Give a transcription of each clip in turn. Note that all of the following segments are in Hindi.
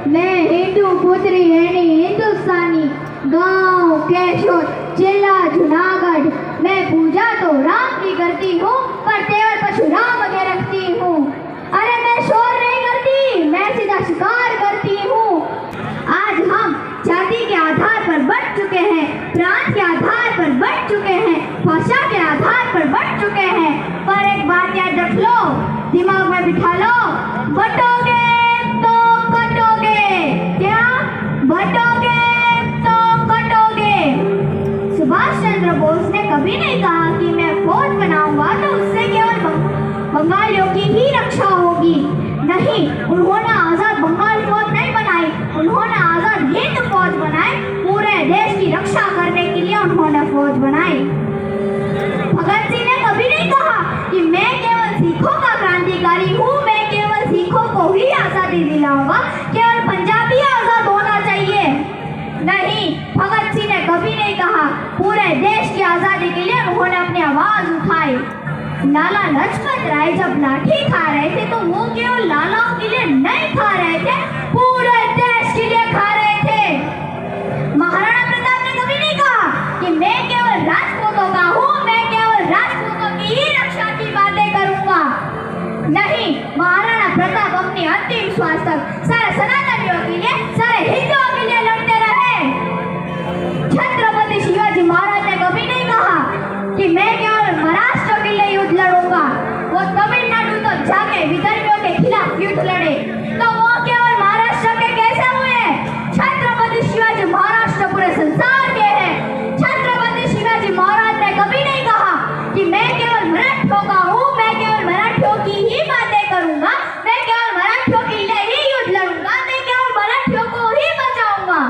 मैं हिंदू पुत्री यानी हिंदुस्तानी, गांव केशोर, जिला जूनागढ़। मैं पूजा तो राम की करती हूँ, पर तेवर परशुराम के रखती हूँ। अरे मैं शोर नहीं करती, मैं सीधा शिकार करती हूँ। आज हम जाति के आधार पर बंट चुके हैं, प्रांत के आधार पर बंट चुके हैं, भाषा के आधार पर बंट चुके हैं। पर एक बात याद रख लो, दिमाग में बिठा लो, बंटोगे तो कटोगे। क्या? बंटोगे तो कटोगे। सुभाष चंद्र बोस ने कभी नहीं कहा कि मैं फौज बनाऊंगा तो उससे केवल बंगालियों की ही रक्षा होगी। नहीं, उन्होंने आजाद बंगाल फौज नहीं बनाई, उन्होंने आजाद हिंद फौज बनाई। पूरे देश की रक्षा करने के लिए उन्होंने फौज बनाई। भगत सिंह ने कभी नहीं कहा कि मैं केवल सिखों का क्रांतिकारी हूँ, मैं केवल सिखों को ही आजादी दिलाऊंगा, केवल पंजाबी आजाद होना चाहिए। नहीं, भगत सिंह ने कभी नहीं कहा। पूरे देश की आजादी के लिए उन्होंने अपनी आवाज उठाई। लाला लाजपत राय जब लाठी खा रहे थे तो वो केवल लालाओं के लिए नहीं खा रहे थे, पूरे देश के लिए खा रहे थे। महाराणा प्रताप ने कभी नहीं कहा कि मैं केवल राजपूतों का हूँ, मैं केवल राजपूतों की ही रक्षा की बातें करूंगा। नहीं, महाराणा प्रताप अपनी अंतिम श्वास तक सारे सनातनियों के लिए, सारे हिंदुओं के लिए लड़ते रहे। छत्रपति शिवाजी महाराज ने कभी नहीं कहा कि मैं केवल महाराष्ट्र के लिए युद्ध लड़ूंगा। वो तमिलनाडु तो जाके विदर्भियों के खिलाफ युद्ध लड़े, तो वो केवल महाराष्ट्र के कैसे हुए? छत्रपति शिवाजी महाराष्ट्र पूरे संसार के हैं। छत्रपति शिवाजी महाराज ने कभी नहीं कहा कि मैं केवल मराठों का हूँ, मैं केवल मराठियों की ही बातें करूंगा, मैं केवल मराठियों के लिए ही युद्ध लड़ूंगा, मैं केवल मराठियों को ही बचाऊंगा।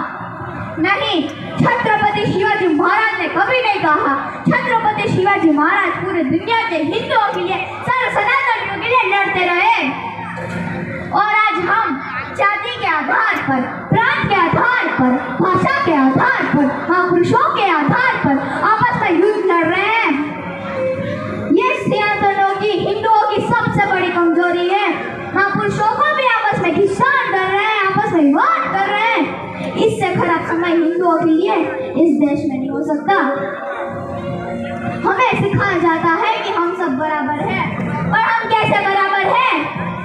नहीं, छत्रपति शिवाजी महाराज ने कभी नहीं कहा। छत्रपति शिवाजी महाराज पूरे दुनिया के हिंदुओं के लिए, सारे सनातनियों के लिए लड़ते रहे। और आज हम जाति के आधार पर, प्रांत के आधार पर, भाषा के आधार पर, महापुरुषों के आधार पर आपस में युद्ध लड़ रहे हैं। ये सनातनों की, हिंदुओं की सबसे बड़ी कमजोरी है। महापुरुषों को भी आपस में घिसान कर रहे हैं, आपस में विवाद कर रहे हैं। इससे खराब समय हिंदुओं के लिए इस देश में नहीं हो सकता। हमें सिखाया जाता है कि हम सब बराबर हैं, और हम कैसे बराबर हैं?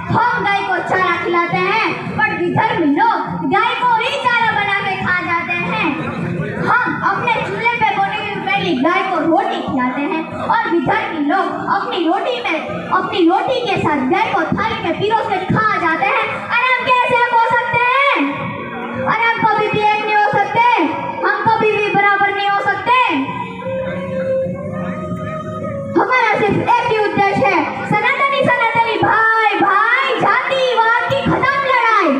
हम गाय को चारा खिलाते हैं, पर विधर्मी लोग गाय को ही चारा बना के खा जाते हैं। हम अपने चूल्हे पे बोने की पहले गाय को रोटी खिलाते हैं, और विधर्मी लोग अपनी रोटी के साथ गाय को थाली में पिरोस के खा जाते हैं। अरे हम कैसे हो सकते हैं? अरे हम कभी भी एक नहीं हो सकते, हम कभी भी बराबर नहीं हो सकते। हमारा सिर्फ एक ही उद्देश्य है, सनातनी भाई भाई, जातिवाद की खत्म लड़ाई।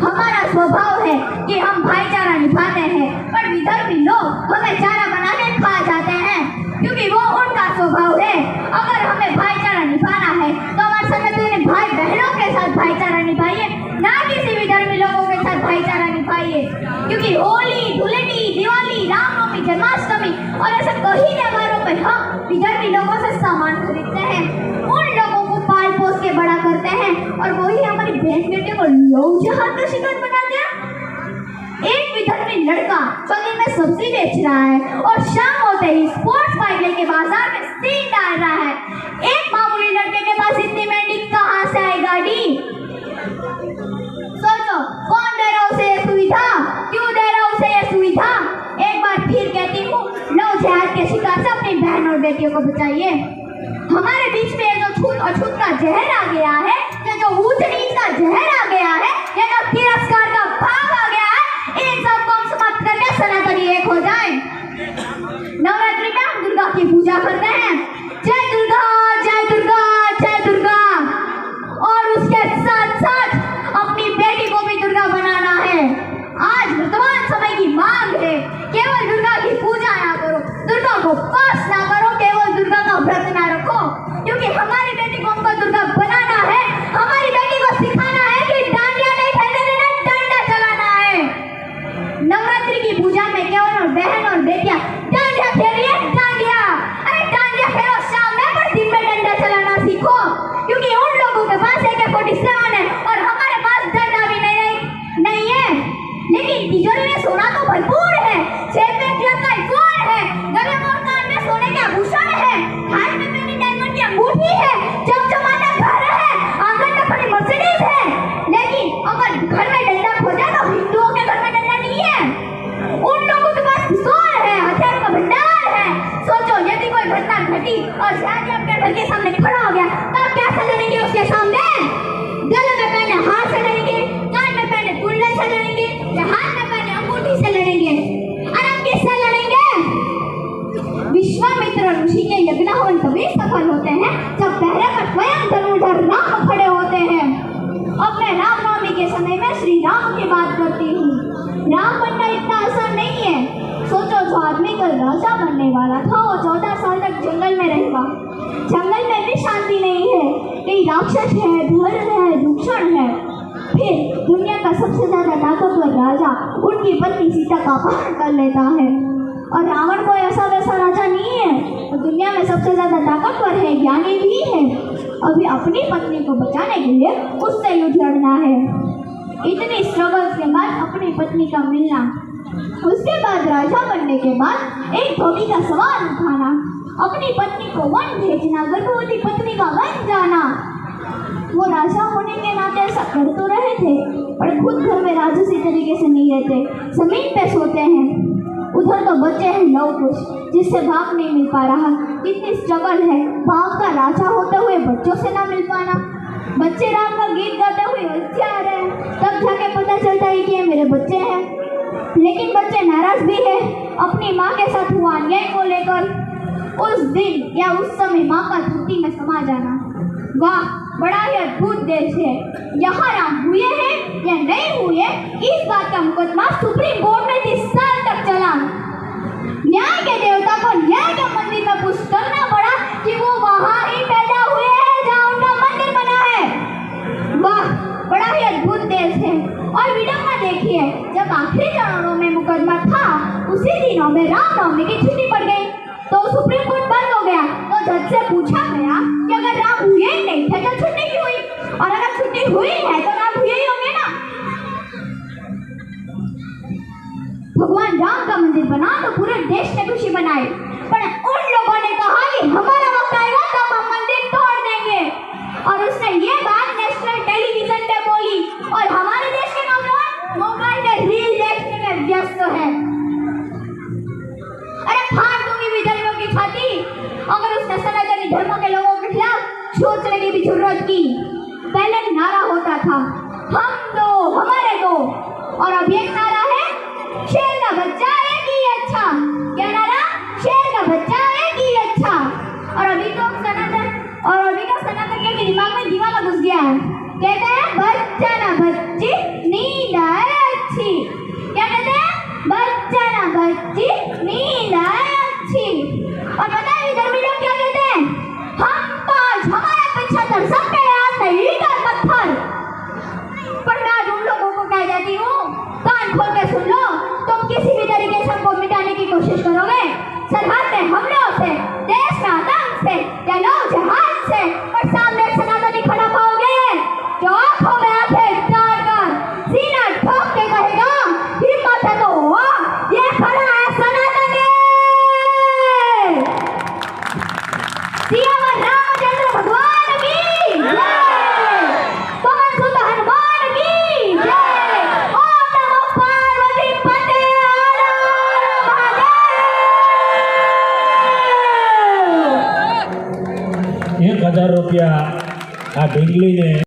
हमारा स्वभाव है कि हम भाईचारा निभाते हैं, पर विधर्मी लोग हमें चारा बना के खा जाते हैं, क्योंकि वो उनका स्वभाव है। अगर हमें भाईचारा निभाना है तो हमारे सनातनी भाई बहनों के साथ भाईचारा निभाइए, ना किसी विधर्मी लोगों के साथ भाईचारा निभाइए। क्योंकि होली, धुलेंडी, दिवाली, रामनवमी, जन्माष्टमी और ऐसे कई त्योहारों पर हम विधर्मी लोगों से सामान खरीदते हैं, उन लोगों को पाल पोस के बड़ा करते हैं, और वही हमारी बहन बेटे को लव जिहाद का शिकार बना दिया। एक विधर्मी लड़का गली में सब्जी बेच रहा है और शाम होते ही स्पोर्ट्स बाइक लेके बाजार में सीट डाल रहा है। एक मामूली लड़के के पास इतनी महंगी कहाँ से आई गाड़ी? सोचो, कौन दे रहा उसे ये सुविधा? क्यों दे रहा उसे ये सुविधा? एक बार फिर कहती हूँ, लव जिहाद के शिकार से अपनी बहन और बेटियों को बचाइए। हमारे बीच में जो छूत अछूत का जहर आ गया है, ये जो ऊंच नीच का जहर आ गया है, ये जो तिरस्कार का भाव आ गया है, इन सबको हम समाप्त करके सनातनी एक हो जाए। नवरात्रि में हम दुर्गा की पूजा करते हैं, जय दुर्गा जय दुर्गा जय दुर्गा, और उसके साथ साथ अपनी बेटी को भी दुर्गा बनाना है। आज वर्तमान समय की मांग है, केवल दुर्गा की पूजा ना करो, दुर्गा को पास ना करो, केवल दुर्गा का व्रत ना रखो, क्योंकि हमारी बेटी को हमको दुर्गा बनाना है। हमारी बेटी को सिखाना है कि डांडिया नहीं खेलने देना, डंडा चलाना है। नवरात्रि की पूजा में केवल बहन और बेटियां डांडिया खेल रही है, डांडिया। अरे डांडिया खेलो शाम में, पर दिन में डंडा चलाना सीखो, क्योंकि उन लोगों के पास AK-47 है और हमारे पास डंडा भी नहीं है। के समय में श्री राम की बात करती हूँ। राम बनना इतना आसान नहीं है। सोचो, जो आदमी कल राजा बनने वाला था वो 14 साल तक जंगल में रहेगा। जंगल में भी शांति नहीं है, कहीं राक्षस है, धर्म है, दूषण है। फिर दुनिया का सबसे ज्यादा ताकतवर राजा उनकी पत्नी सीता का अपहरण कर लेता है। और रावण कोई ऐसा वैसा राजा नहीं है, तो दुनिया में सबसे ज्यादा ताकतवर है, ज्ञानी भी है। अभी अपनी पत्नी को बचाने के लिए उससे युद्ध लड़ना है। इतनी स्ट्रगल के बाद अपनी पत्नी का मिलना, उसके बाद राजा बनने के बाद एक धोबी का सवाल उठाना, अपनी पत्नी को वन भेजना, गर्भवती पत्नी का वन जाना। वो राजा होने के नाते ऐसा कर तो रहे थे, पर खुद घर में राजसी तरीके से नहीं रहते, जमीन पे सोते हैं। उधर तो बच्चे हैं लव कुश, जिससे भाग नहीं मिल पा रहा। कितनी स्ट्रगल है, भाग का राजा होते हुए बच्चों से ना मिल पाना। बच्चे राम का गीत गाते हुए अयोध्या आ रहे हैं, तब जाके पता चलता है कि ये मेरे बच्चे हैं। लेकिन बच्चे नाराज भी है अपनी माँ के साथ हुआ अन्याय को लेकर। उस दिन या उस समय माँ का धरती में समा जाना, वाह, बड़ा ही अद्भुत देश है। यहाँ राम हुए हैं या नहीं हुए, इस बात का मुकदमा सुप्रीम कोर्ट में 30 साल तक चला। न्याय के देवता को न्याय के मंदिर में पुष्ट करना पड़ा कि वो वहाँ ही पैदा हुए हैं जहाँ उनका मंदिर बना है। वाह, बड़ा ही अद्भुत देश है। और विडम्बना देखिए, जब आखिरी चरणों में मुकदमा था, उसी दिनों में रामनवमी की छुट्टी पड़ गई, तो सुप्रीम कोर्ट बंद हो गया। तो जज से पूछा गया कि अगर राम हुए ही नहीं थे तो छुट्टी क्यों हुई, और अगर छुट्टी हुई है तो राम हुए ही होंगे ना। भगवान राम का मंदिर बना तो पूरे देश ने खुशी बनाई, पर उन लोगों ने कहा कि हमारा वक्त आएगा तब हम मंदिर तोड़ देंगे। और उसने ये बात नेशनल टेलीविजन पे बोली, और हमारे देश के नौजवान मोबाइल में रील देखने में व्यस्त है। अरे फाड़ दूंगी विधर्मियों की छाती अगर उसने सनातनी धर्म के लोगों के खिलाफ सोचने की भी जरूरत की। पहले नारा होता था हम दो हमारे दो, और अब एक नारा है शेर का बच्चा एक ही अच्छा। क्या नारा? शेर का बच्चा एक ही अच्छा। और अभी तो सनातन के दिमाग में दीवाना घुस गया है। कहते हैं बच्चा ना बच्ची नींद आए अच्छी। क्या कहते हैं? बच्चा ना बच्ची नींद आए अच्छी। और पता है विधर्मी लोग क्या कहते हैं? हम पांच हमारे 75 सबके याद नहीं ईंट और पत्थर। पर मैं आज उन लोगों को कह देती हूँ, कान खोल के सुन लो, तुम किसी भी तरीके से हमको मिटाने की कोशिश करोगे, सरहद में हमलों से, देश में आतंक से या नौ जहाज से, पर सामने एक सनातनी खड़ा पाओगे जो आंखों में आंखें डालकर सीना ठोक के कहेगा हिम्मत है तो वाह, ये खड़ा है सनातनी। सियावर रामचंद्र भगवान की जय, पवन सुत हनुमान की जय, ओम नमो पार्वती पते हर हर महादेव। 1000 રૂપિયા આ ઢીંગલીને